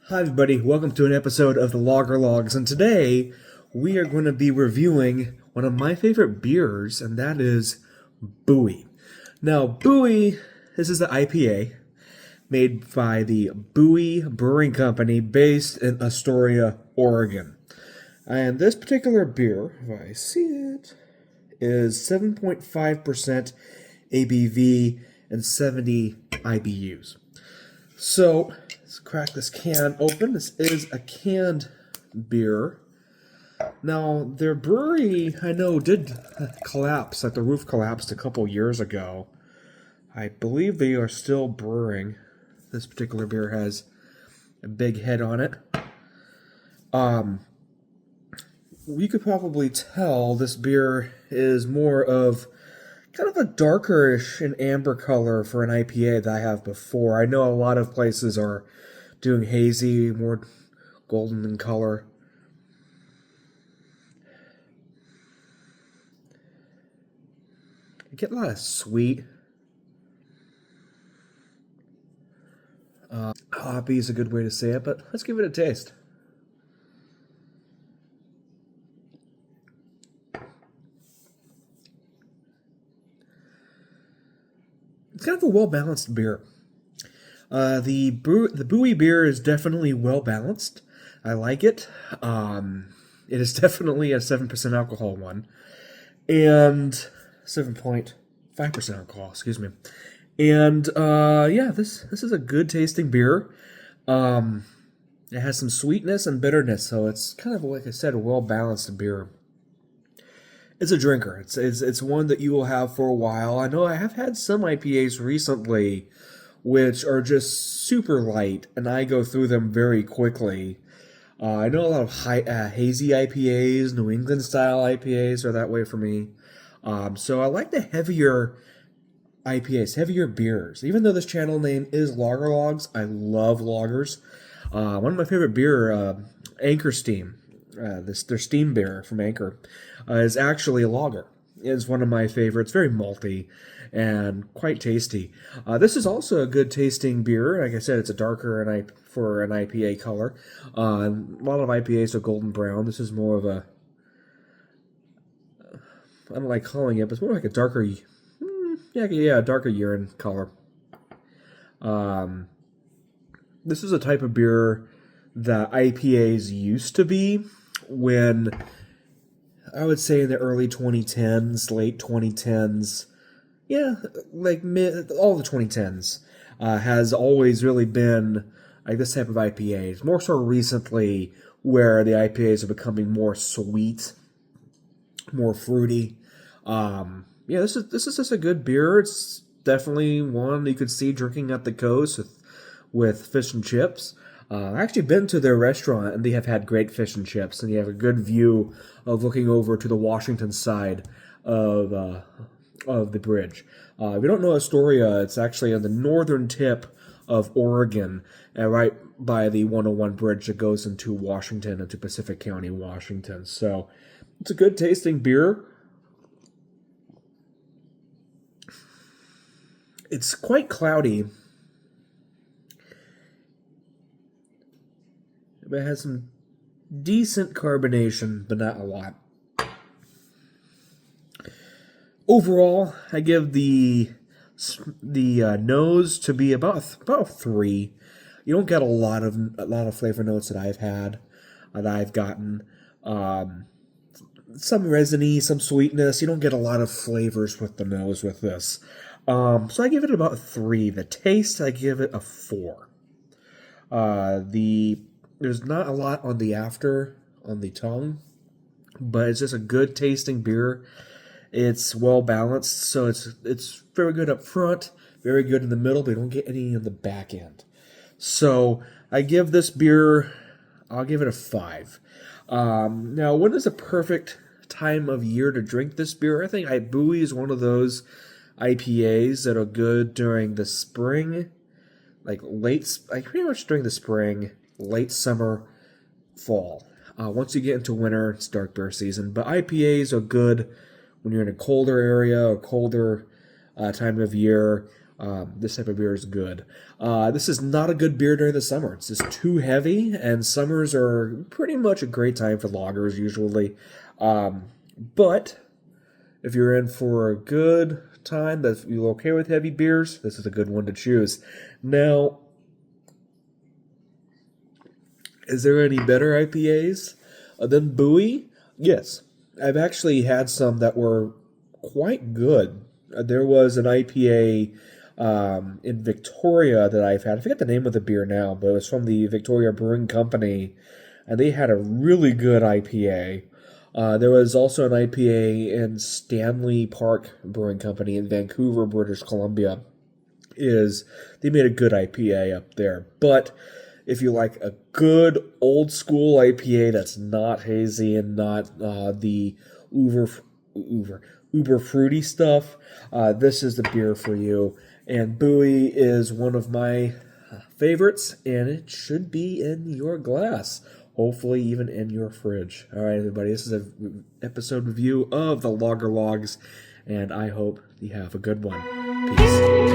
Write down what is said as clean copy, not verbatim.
Hi everybody, welcome to an episode of the Lager Logs, and today we are going to be reviewing one of my favorite beers, and that is Buoy. Now, Buoy, this is the IPA made by the Buoy Brewing Company based in Astoria, Oregon. And this particular beer, if I see it, is 7.5% ABV and 70 IBUs. So, let's crack this can open. This is a canned beer. Now, their brewery, I know, did collapse. Like, the roof collapsed a couple years ago. I believe they are still brewing. This particular beer has a big head on it. You could probably tell this beer is more of kind of a darkerish and amber color for an IPA that I have before. I know a lot of places are doing hazy, more golden in color. I get a lot of sweet. Hoppy is a good way to say it, but let's give it a taste. It's kind of a well-balanced beer. The Buoy beer is definitely well-balanced. I like it. It is definitely a 7% alcohol one. And 7.5% alcohol, excuse me. And, yeah, this is a good-tasting beer. It has some sweetness and bitterness, so it's kind of, like I said, a well-balanced beer. It's a drinker. It's one that you will have for a while. I know I have had some IPAs recently which are just super light, and I go through them very quickly. I know a lot of hazy IPAs, New England style IPAs are that way for me. So I like the heavier IPAs, heavier beers. Even though this channel name is Lager Logs, I love lagers. One of my favorite beer, Anchor Steam. Their steam beer from Anchor is actually a lager. It's one of my favorites, very malty and quite tasty. This is also a good tasting beer. Like I said, it's a darker for an IPA color. A lot of IPAs are golden brown. This is more of a, I don't like calling it, but it's more like a darker, darker urine color. This is a type of beer that IPAs used to be when, I would say in the early 2010s, late 2010s, like all the 2010s, has always really been like this type of IPAs. More so recently, where the IPAs are becoming more sweet, more fruity. This is just a good beer. It's definitely one you could see drinking at the coast with fish and chips. I've actually been to their restaurant, and they have had great fish and chips, and you have a good view of looking over to the Washington side of the bridge. If you don't know Astoria, it's actually on the northern tip of Oregon, right by the 101 bridge that goes into Washington, into Pacific County, Washington. So it's a good tasting beer. It's quite cloudy. It has some decent carbonation, but not a lot. Overall, I give the nose to be about 3. You don't get a lot of flavor notes that I've had, that I've gotten. Some resiny, some sweetness. You don't get a lot of flavors with the nose with this. So I give it about 3. The taste, I give it a 4. There's not a lot on the tongue, but it's just a good tasting beer. It's well balanced, so it's very good up front, very good in the middle, but you don't get any in the back end. So I give this beer, I'll give it a 5. Now, when is a perfect time of year to drink this beer? I think Buoy is one of those IPAs that are good during the spring, pretty much during the spring, late summer, fall. Once you get into winter, it's dark beer season. But IPAs are good when you're in a colder area or colder time of year, this type of beer is good. This is not a good beer during the summer. It's just too heavy, and summers are pretty much a great time for lagers usually. But if you're in for a good time, that you're okay with heavy beers, this is a good one to choose. Now, is there any better IPAs than Buoy? Yes. I've actually had some that were quite good. There was an IPA in Victoria that I've had. I forget the name of the beer now, but it was from the Victoria Brewing Company, and they had a really good IPA. There was also an IPA in Stanley Park Brewing Company in Vancouver, British Columbia. They made a good IPA up there. But if you like a good old school IPA that's not hazy and not the uber fruity stuff, this is the beer for you. And Buoy is one of my favorites, and it should be in your glass. Hopefully even in your fridge. All right, everybody, this is an episode review of the Lager Logs, and I hope you have a good one. Peace.